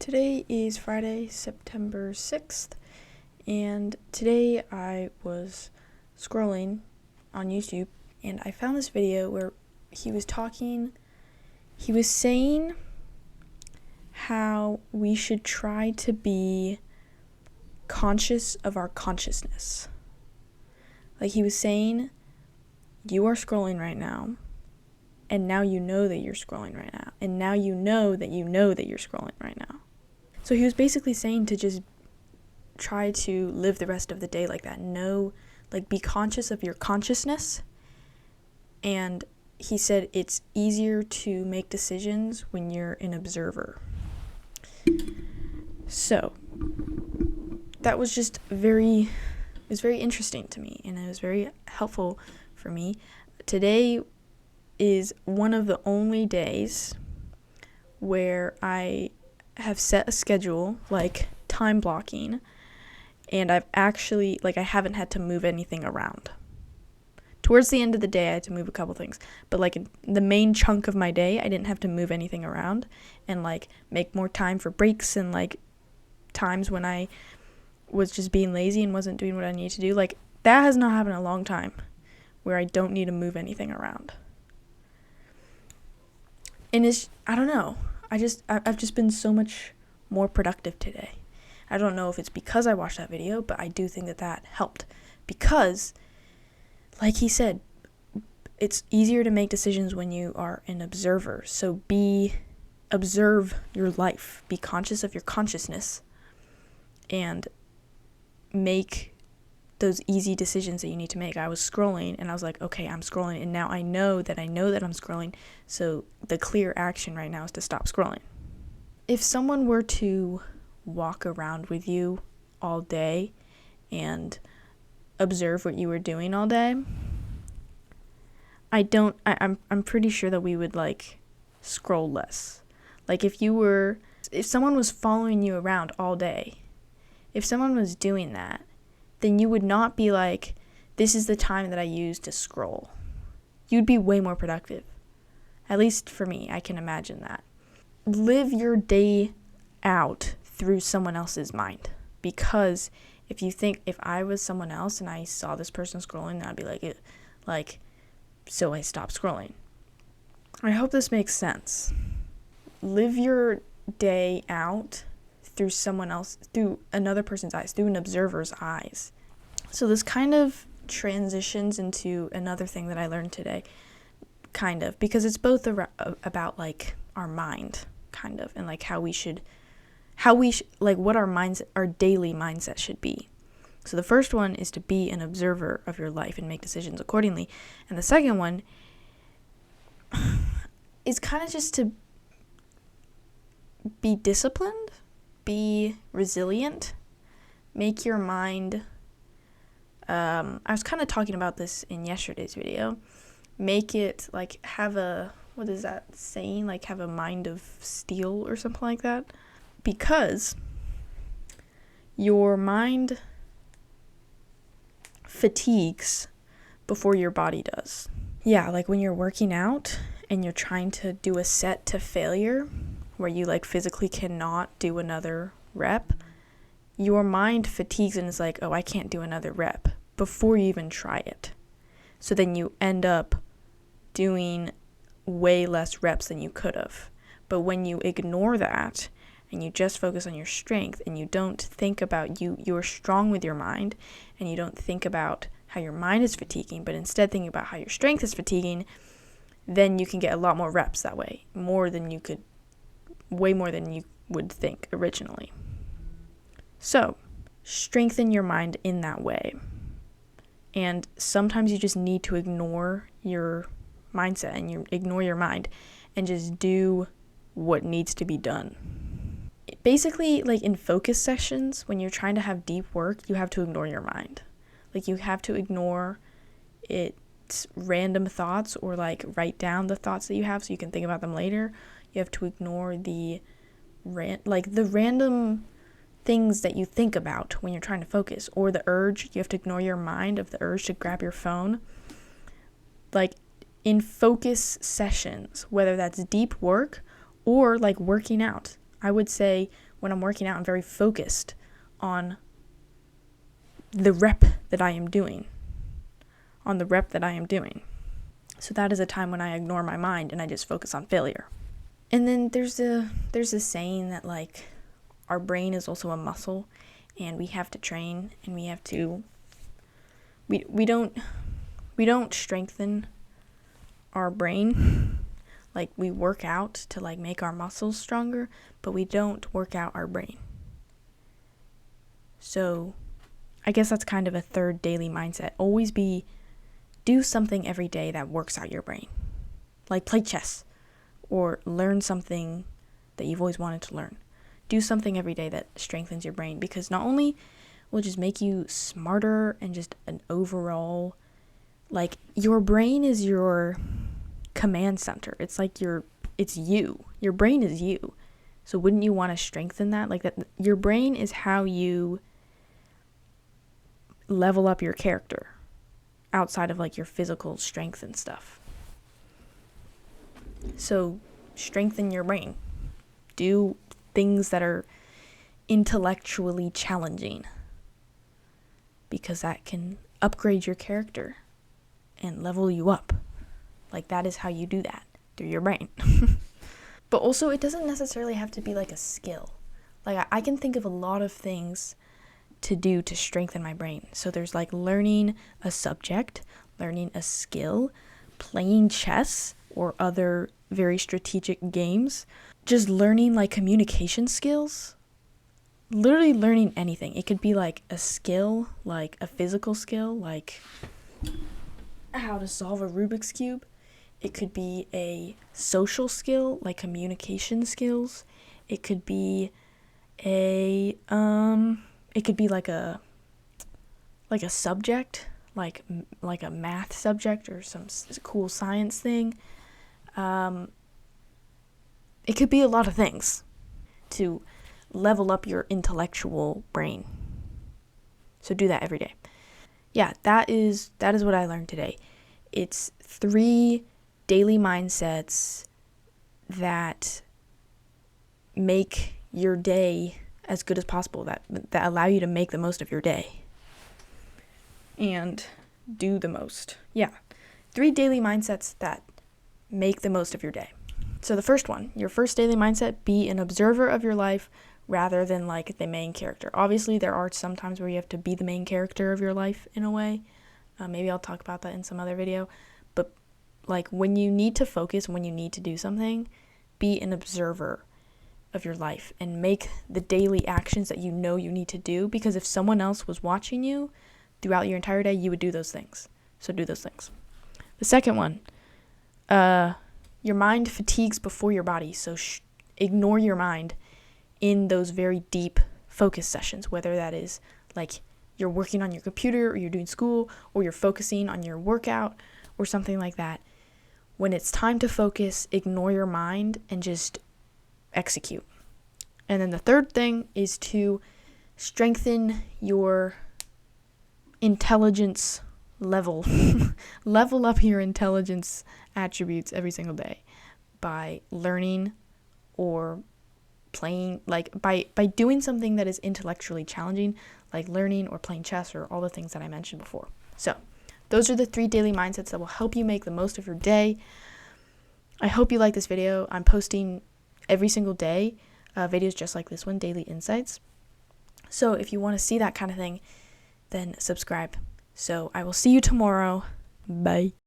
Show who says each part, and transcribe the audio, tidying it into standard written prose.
Speaker 1: Today is Friday, September 6th, and today I was scrolling on YouTube and I found this video where he was saying how we should try to be conscious of our consciousness. Like, he was saying, you are scrolling right now, and now you know that you're scrolling right now, and now you know that you're scrolling right now. So he was basically saying to just try to live the rest of the day like that. Be conscious of your consciousness. And he said it's easier to make decisions when you're an observer. So that was just very interesting to me, and it was very helpful for me. Today is one of the only days where I have set a schedule, like time blocking, and I've actually, I haven't had to move anything around. Towards the end of the day, I had to move a couple things, but in the main chunk of my day, I didn't have to move anything around and make more time for breaks and times when I was just being lazy and wasn't doing what I needed to do. That has not happened in a long time, where I don't need to move anything around. And I don't know. I've just been so much more productive today. I don't know if it's because I watched that video, but I do think that helped. Because, like he said, it's easier to make decisions when you are an observer. So observe your life. Be conscious of your consciousness. And make those easy decisions that you need to make. I was scrolling and I was like, okay, I'm scrolling, and now I know that I'm scrolling, so the clear action right now is to stop scrolling. If someone were to walk around with you all day and observe what you were doing all day, I'm pretty sure that we would scroll less. If someone was following you around all day, if someone was doing that, then you would not be this is the time that I use to scroll. You'd be way more productive. At least for me, I can imagine that. Live your day out through someone else's mind. Because if I was someone else and I saw this person scrolling, then I'd be so I stopped scrolling. I hope this makes sense. Live your day out through through another person's eyes, through an observer's eyes. So this kind of transitions into another thing that I learned today, because it's both about our mind, and what our daily mindset should be. So the first one is to be an observer of your life and make decisions accordingly, and the second one is just to be disciplined, be resilient, make your mind, I was kind of talking about this in yesterday's video, make it have a, what is that saying, have a mind of steel or something like that, because your mind fatigues before your body does. Yeah, when you're working out and you're trying to do a set to failure, where you physically cannot do another rep, your mind fatigues and is oh, I can't do another rep before you even try it. So then you end up doing way less reps than you could have. But when you ignore that and you just focus on your strength and you don't think about you're strong with your mind, and you don't think about how your mind is fatiguing, but instead thinking about how your strength is fatiguing, then you can get a lot more reps that way, way more than you would think originally. So, strengthen your mind in that way. And sometimes you just need to ignore your mindset and ignore your mind and just do what needs to be done. Basically, in focus sessions, when you're trying to have deep work, you have to ignore your mind. You have to ignore its random thoughts, or write down the thoughts that you have so you can think about them later. You have to ignore the random things that you think about when you're trying to focus, or the urge. You have to ignore your mind of the urge to grab your phone. In focus sessions, whether that's deep work or working out, I would say when I'm working out, I'm very focused on the rep that I am doing. So that is a time when I ignore my mind and I just focus on failure. And then there's a saying that like our brain is also a muscle, and we have to train, and we have to we don't strengthen our brain. Like, we work out to like make our muscles stronger, but we don't work out our brain. So I guess that's kind of a third daily mindset. Always do something every day that works out your brain. Like play chess or learn something that you've always wanted to learn. Do something every day that strengthens your brain, because not only will it just make you smarter and just an overall, like, your brain is your command center. It's like it's you. Your brain is you. So wouldn't you want to strengthen that? Like, that your brain is how you level up your character outside of like your physical strength and stuff. So strengthen your brain. Do things that are intellectually challenging, because that can upgrade your character and level you up. Like, that is how you do that, through your brain. But also, it doesn't necessarily have to be like a skill. Like, I can think of a lot of things to do to strengthen my brain. So there's like learning a subject, learning a skill, playing chess or other very strategic games, just learning like communication skills, literally learning anything. It could be like a skill, like a physical skill, like how to solve a Rubik's Cube. It could be a social skill, like communication skills. It could be like a subject, like a math subject or some cool science thing. It could be a lot of things to level up your intellectual brain. So do that every day. Yeah, that is what I learned today. It's 3 daily mindsets that make your day as good as possible, that allow you to make the most of your day and do the most. Yeah, 3 daily mindsets that make the most of your day. So the first one, your first daily mindset, be an observer of your life rather than like the main character. Obviously, there are some times where you have to be the main character of your life in a way. Maybe I'll talk about that in some other video. But like, when you need to focus, when you need to do something, be an observer of your life and make the daily actions that you know you need to do, because if someone else was watching you throughout your entire day, you would do those things. So do those things. The second one, your mind fatigues before your body, so ignore your mind in those very deep focus sessions, whether that is like you're working on your computer or you're doing school or you're focusing on your workout or something like that. When it's time to focus, ignore your mind and just execute. And then the third thing is to strengthen your intelligence level. Level up your intelligence attributes every single day by learning or playing, like by doing something that is intellectually challenging, like learning or playing chess or all the things that I mentioned before. So those are the 3 daily mindsets that will help you make the most of your day. I hope you like this video. I'm posting every single day videos just like this one, daily insights. So if you want to see that kind of thing, then subscribe. So I will see you tomorrow. Bye.